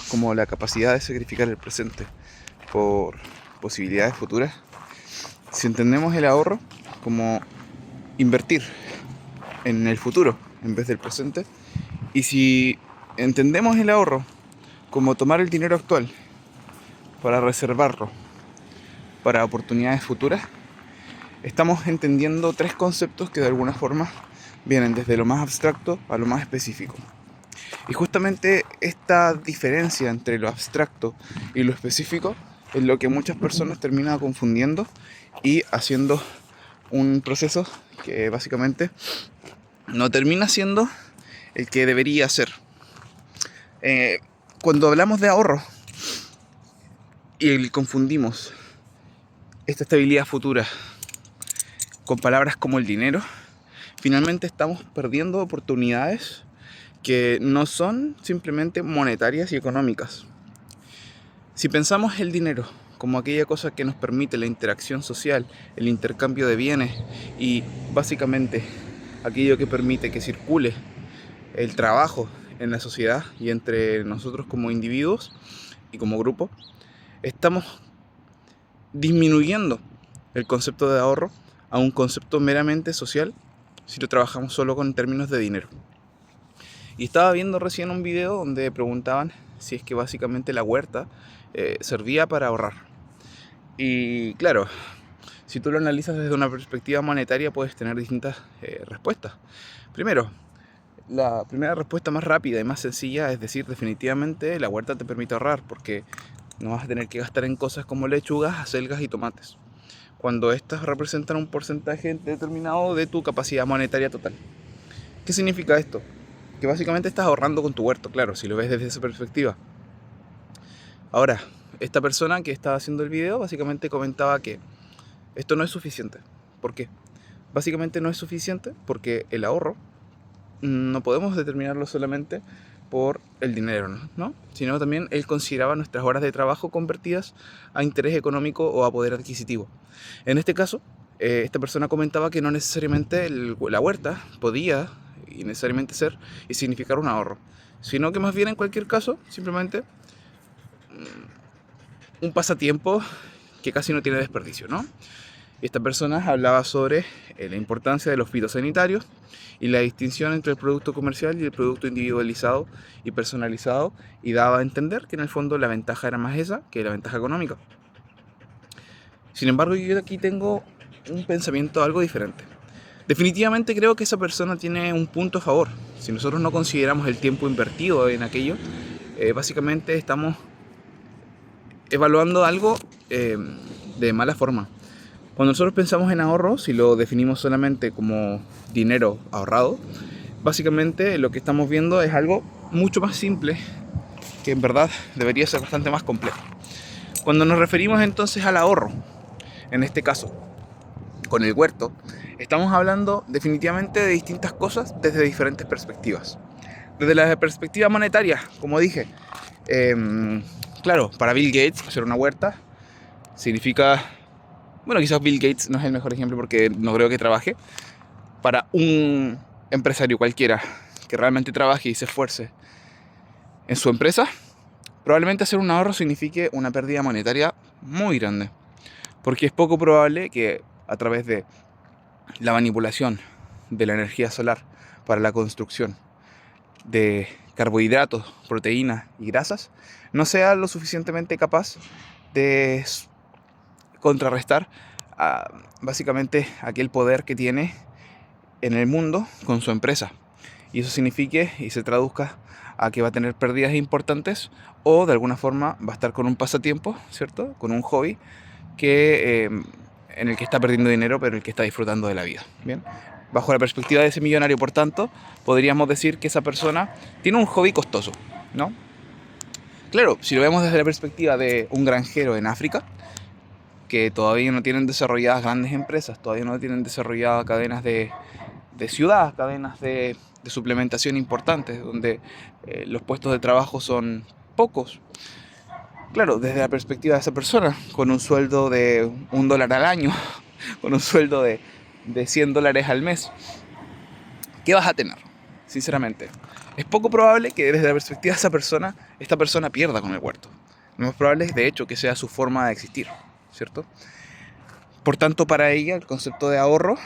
como la capacidad de sacrificar el presente por posibilidades futuras, si entendemos el ahorro como invertir en el futuro en vez del presente, y si entendemos el ahorro como tomar el dinero actual para reservarlo para oportunidades futuras, estamos entendiendo tres conceptos que de alguna forma vienen desde lo más abstracto a lo más específico. Y justamente esta diferencia entre lo abstracto y lo específico es lo que muchas personas terminan confundiendo y haciendo un proceso que básicamente no termina siendo el que debería ser. Cuando hablamos de ahorro y confundimos esta estabilidad futura con palabras como el dinero, finalmente estamos perdiendo oportunidades que no son simplemente monetarias y económicas. Si pensamos el dinero como aquella cosa que nos permite la interacción social, el intercambio de bienes y básicamente aquello que permite que circule el trabajo en la sociedad y entre nosotros como individuos y como grupo, estamos disminuyendo el concepto de ahorro a un concepto meramente social si lo trabajamos solo con términos de dinero. Y estaba viendo recién un video donde preguntaban si es que básicamente la huerta servía para ahorrar. Y claro, si tú lo analizas desde una perspectiva monetaria puedes tener distintas respuestas. Primero, la primera respuesta más rápida y más sencilla es decir, definitivamente la huerta te permite ahorrar porque no vas a tener que gastar en cosas como lechugas, acelgas y tomates, cuando estas representan un porcentaje determinado de tu capacidad monetaria total. ¿Qué significa esto? Que básicamente estás ahorrando con tu huerto, claro, si lo ves desde esa perspectiva. Ahora, esta persona que estaba haciendo el video básicamente comentaba que esto no es suficiente. ¿Por qué? Básicamente no es suficiente porque el ahorro no podemos determinarlo solamente por el dinero, ¿no? Sino también él consideraba nuestras horas de trabajo convertidas a interés económico o a poder adquisitivo. En este caso, esta persona comentaba que no necesariamente la huerta podía y necesariamente ser y significar un ahorro, sino que más bien en cualquier caso simplemente un pasatiempo que casi no tiene desperdicio, ¿no? Esta persona hablaba sobre la importancia de los fitosanitarios y la distinción entre el producto comercial y el producto individualizado y personalizado, y daba a entender que en el fondo la ventaja era más esa que la ventaja económica. Sin embargo, yo aquí tengo un pensamiento algo diferente. Definitivamente creo que esa persona tiene un punto a favor. Si nosotros no consideramos el tiempo invertido en aquello, básicamente estamos evaluando algo de mala forma. Cuando nosotros pensamos en ahorro, si lo definimos solamente como dinero ahorrado, básicamente lo que estamos viendo es algo mucho más simple, que en verdad debería ser bastante más complejo. Cuando nos referimos entonces al ahorro, en este caso con el huerto, estamos hablando definitivamente de distintas cosas desde diferentes perspectivas. Desde la perspectiva monetaria, como dije, claro, para Bill Gates hacer una huerta significa, bueno, quizás Bill Gates no es el mejor ejemplo porque no creo que trabaje. Para un empresario cualquiera que realmente trabaje y se esfuerce en su empresa, probablemente hacer un ahorro signifique una pérdida monetaria muy grande, porque es poco probable que a través de la manipulación de la energía solar para la construcción de carbohidratos, proteínas y grasas no sea lo suficientemente capaz de contrarrestar básicamente aquel poder que tiene en el mundo con su empresa, y eso signifique y se traduzca a que va a tener pérdidas importantes o de alguna forma va a estar con un pasatiempo, ¿cierto? Con un hobby que, en el que está perdiendo dinero pero en el que está disfrutando de la vida. Bien, bajo la perspectiva de ese millonario, por tanto, podríamos decir que esa persona tiene un hobby costoso, ¿no? Claro, si lo vemos desde la perspectiva de un granjero en África, que todavía no tienen desarrolladas grandes empresas, todavía no tienen desarrolladas cadenas de ciudad, cadenas de suplementación importantes, donde los puestos de trabajo son pocos. Claro, desde la perspectiva de esa persona, con un sueldo de $1 al año, con un sueldo de $100 al mes, ¿qué vas a tener? Sinceramente, es poco probable que desde la perspectiva de esta persona pierda con el huerto. Lo más probable es, de hecho, que sea su forma de existir, ¿cierto? Por tanto, para ella el concepto de ahorro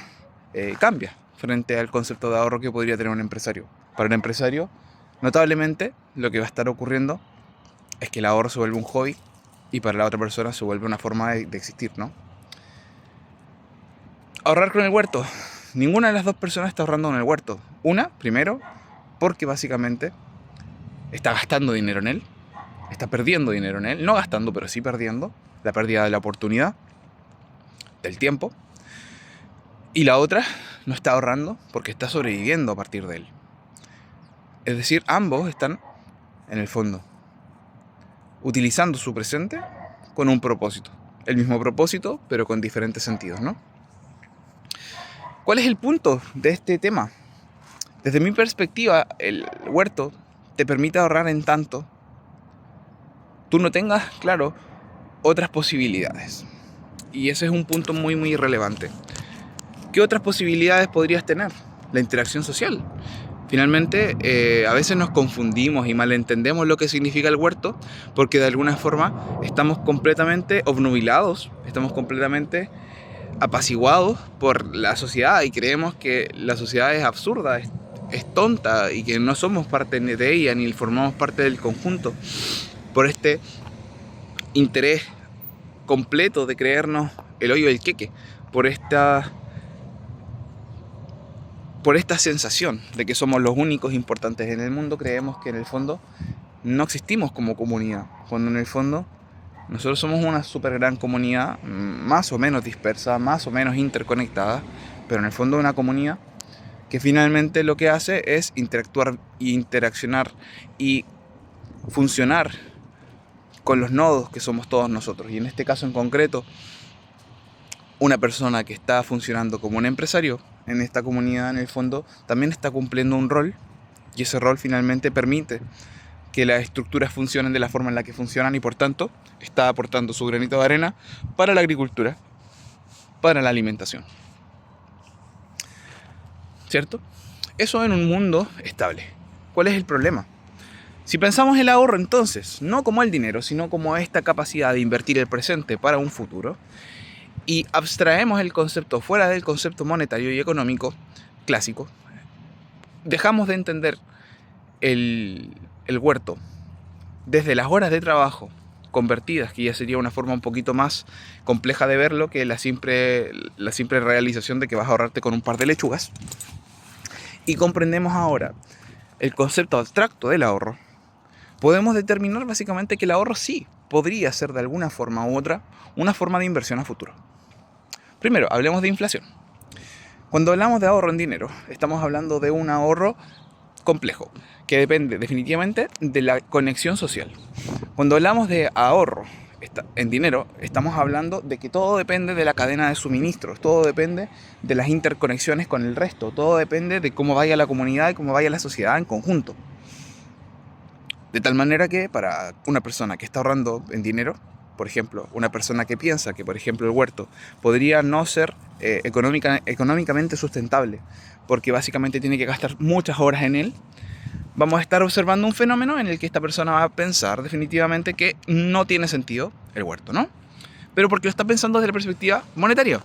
cambia frente al concepto de ahorro que podría tener un empresario. Para el empresario, notablemente, lo que va a estar ocurriendo es que el ahorro se vuelve un hobby y para la otra persona se vuelve una forma de existir, ¿no? Ahorrar con el huerto. Ninguna de las dos personas está ahorrando con el huerto. Una, primero, porque básicamente está gastando dinero en él, está perdiendo dinero en él, no gastando, pero sí perdiendo, la pérdida de la oportunidad, del tiempo. Y la otra no está ahorrando porque está sobreviviendo a partir de él. Es decir, ambos están, en el fondo, utilizando su presente con un propósito. El mismo propósito, pero con diferentes sentidos, ¿no? ¿Cuál es el punto de este tema? Desde mi perspectiva, el huerto te permite ahorrar en tanto tú no tengas, claro, otras posibilidades. Y ese es un punto muy, muy relevante. ¿Qué otras posibilidades podrías tener? La interacción social. Finalmente, a veces nos confundimos y malentendemos lo que significa el huerto porque de alguna forma estamos completamente obnubilados, estamos completamente apaciguados por la sociedad y creemos que la sociedad es absurda, es tonta y que no somos parte de ella ni formamos parte del conjunto por este interés completo de creernos el hoyo del queque, por esta sensación de que somos los únicos importantes en el mundo. Creemos que en el fondo no existimos como comunidad, cuando en el fondo nosotros somos una súper gran comunidad, más o menos dispersa, más o menos interconectada, pero en el fondo una comunidad que finalmente lo que hace es interactuar e interaccionar y funcionar con los nodos que somos todos nosotros. Y en este caso en concreto, una persona que está funcionando como un empresario en esta comunidad, en el fondo, también está cumpliendo un rol, y ese rol finalmente permite que las estructuras funcionen de la forma en la que funcionan y por tanto está aportando su granito de arena para la agricultura, para la alimentación. ¿Cierto? Eso en un mundo estable. ¿Cuál es el problema? Si pensamos el ahorro entonces, no como el dinero, sino como esta capacidad de invertir el presente para un futuro, y abstraemos el concepto fuera del concepto monetario y económico clásico, dejamos de entender el huerto desde las horas de trabajo convertidas, que ya sería una forma un poquito más compleja de verlo que la simple realización de que vas a ahorrarte con un par de lechugas, y comprendemos ahora el concepto abstracto del ahorro, podemos determinar básicamente que el ahorro sí podría ser de alguna forma u otra una forma de inversión a futuro. Primero, hablemos de inflación. Cuando hablamos de ahorro en dinero, estamos hablando de un ahorro complejo, que depende definitivamente de la conexión social. Cuando hablamos de ahorro en dinero, estamos hablando de que todo depende de la cadena de suministros, todo depende de las interconexiones con el resto, todo depende de cómo vaya la comunidad y cómo vaya la sociedad en conjunto. De tal manera que para una persona que está ahorrando en dinero, por ejemplo, una persona que piensa que, por ejemplo, el huerto podría no ser económicamente sustentable, porque básicamente tiene que gastar muchas horas en él, vamos a estar observando un fenómeno en el que esta persona va a pensar definitivamente que no tiene sentido el huerto, ¿no? Pero porque lo está pensando desde la perspectiva monetaria,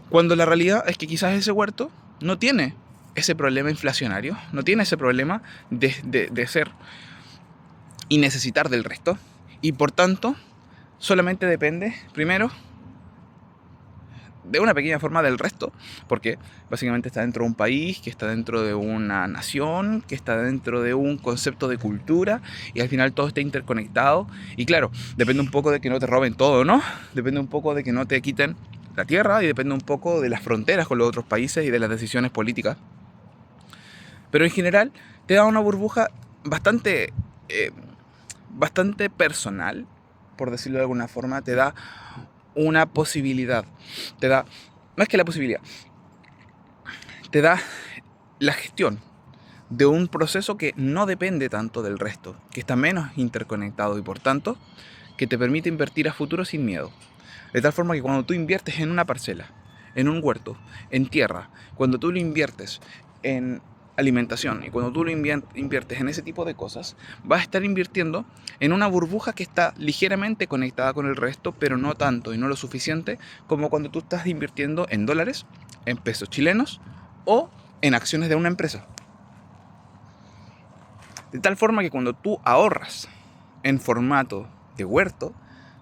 cuando la realidad es que quizás ese huerto no tiene ese problema inflacionario, no tiene ese problema de ser y necesitar del resto, y por tanto solamente depende, primero, de una pequeña forma del resto, porque básicamente está dentro de un país, que está dentro de una nación, que está dentro de un concepto de cultura, y al final todo está interconectado. Y claro, depende un poco de que no te roben todo, ¿no? Depende un poco de que no te quiten la tierra, y depende un poco de las fronteras con los otros países y de las decisiones políticas. Pero en general te da una burbuja bastante personal, por decirlo de alguna forma, te da una posibilidad, te da, no es que la posibilidad, te da la gestión de un proceso que no depende tanto del resto, que está menos interconectado y por tanto que te permite invertir a futuro sin miedo. De tal forma que cuando tú inviertes en una parcela, en un huerto, en tierra, cuando tú lo inviertes en alimentación. Y cuando tú lo inviertes en ese tipo de cosas, vas a estar invirtiendo en una burbuja que está ligeramente conectada con el resto, pero no tanto y no lo suficiente como cuando tú estás invirtiendo en dólares, en pesos chilenos o en acciones de una empresa. De tal forma que cuando tú ahorras en formato de huerto,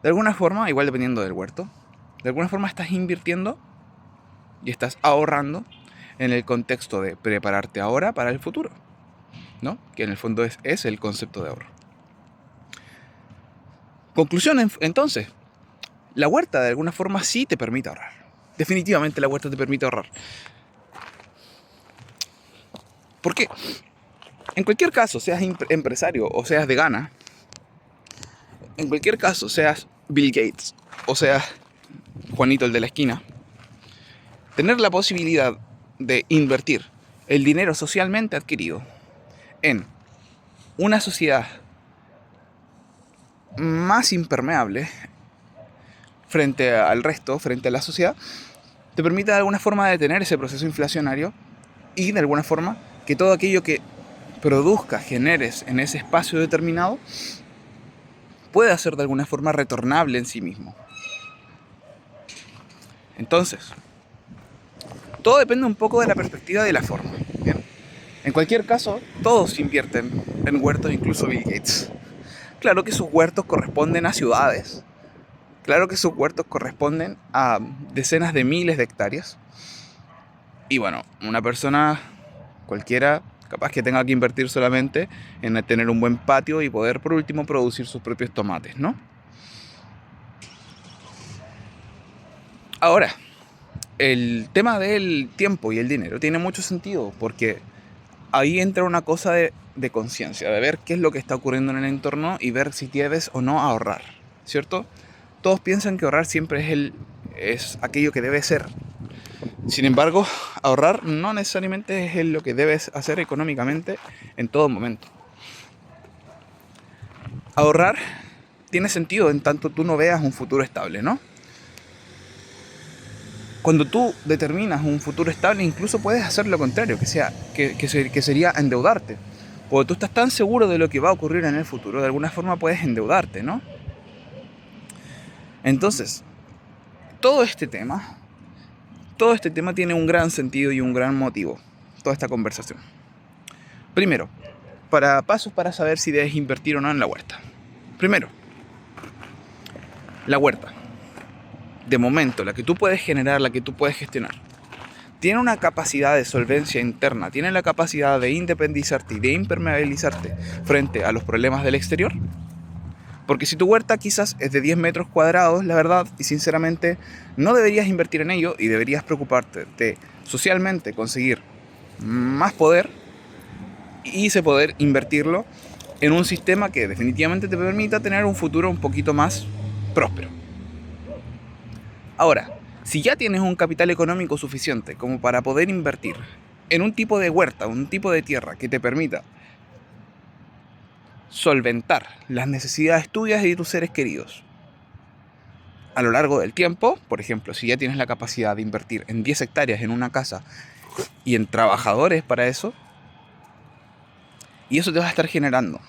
de alguna forma, igual dependiendo del huerto, de alguna forma estás invirtiendo y estás ahorrando en el contexto de prepararte ahora para el futuro, ¿no? Que en el fondo es el concepto de ahorro. Conclusión, entonces, la huerta de alguna forma sí te permite ahorrar. Definitivamente la huerta te permite ahorrar. ¿Por qué? En cualquier caso, seas empresario o seas vegana, en cualquier caso, seas Bill Gates o seas Juanito el de la esquina, tener la posibilidad de invertir el dinero socialmente adquirido en una sociedad más impermeable frente al resto, frente a la sociedad, te permite de alguna forma detener ese proceso inflacionario y de alguna forma que todo aquello que produzcas, generes en ese espacio determinado, pueda ser de alguna forma retornable en sí mismo. Entonces, todo depende un poco de la perspectiva y de la forma. ¿Bien? En cualquier caso, todos invierten en huertos, incluso Bill Gates. Claro que sus huertos corresponden a ciudades. Claro que sus huertos corresponden a decenas de miles de hectáreas. Y bueno, una persona cualquiera capaz que tenga que invertir solamente en tener un buen patio y poder por último producir sus propios tomates, ¿no? Ahora, el tema del tiempo y el dinero tiene mucho sentido porque ahí entra una cosa de conciencia, de ver qué es lo que está ocurriendo en el entorno y ver si debes o no ahorrar, ¿cierto? Todos piensan que ahorrar siempre es aquello que debe ser. Sin embargo, ahorrar no necesariamente es lo que debes hacer económicamente en todo momento. Ahorrar tiene sentido en tanto tú no veas un futuro estable, ¿no? Cuando tú determinas un futuro estable, incluso puedes hacer lo contrario, que sería endeudarte. Porque tú estás tan seguro de lo que va a ocurrir en el futuro, de alguna forma puedes endeudarte, ¿no? Entonces, todo este tema tiene un gran sentido y un gran motivo, toda esta conversación. Primero, pasos para saber si debes invertir o no en la huerta. Primero, la huerta, de momento, la que tú puedes generar, la que tú puedes gestionar, tiene una capacidad de solvencia interna, tiene la capacidad de independizarte y de impermeabilizarte frente a los problemas del exterior. Porque si tu huerta quizás es de 10 metros cuadrados, la verdad, y sinceramente, no deberías invertir en ello y deberías preocuparte de socialmente conseguir más poder y ese poder invertirlo en un sistema que definitivamente te permita tener un futuro un poquito más próspero. Ahora, si ya tienes un capital económico suficiente como para poder invertir en un tipo de huerta, un tipo de tierra que te permita solventar las necesidades tuyas y de tus seres queridos a lo largo del tiempo, por ejemplo, si ya tienes la capacidad de invertir en 10 hectáreas en una casa y en trabajadores para eso, y eso te va a estar generando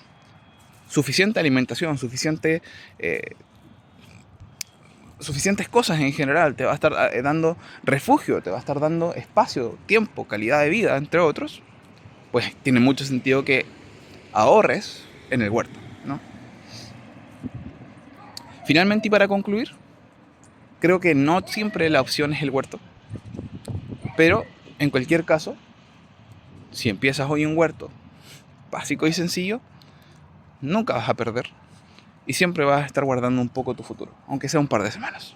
suficiente alimentación, suficientes cosas en general, te va a estar dando refugio, te va a estar dando espacio, tiempo, calidad de vida, entre otros, pues tiene mucho sentido que ahorres en el huerto, ¿no? Finalmente, y para concluir, creo que no siempre la opción es el huerto, pero en cualquier caso, si empiezas hoy un huerto básico y sencillo, nunca vas a perder y siempre vas a estar guardando un poco tu futuro, aunque sea un par de semanas.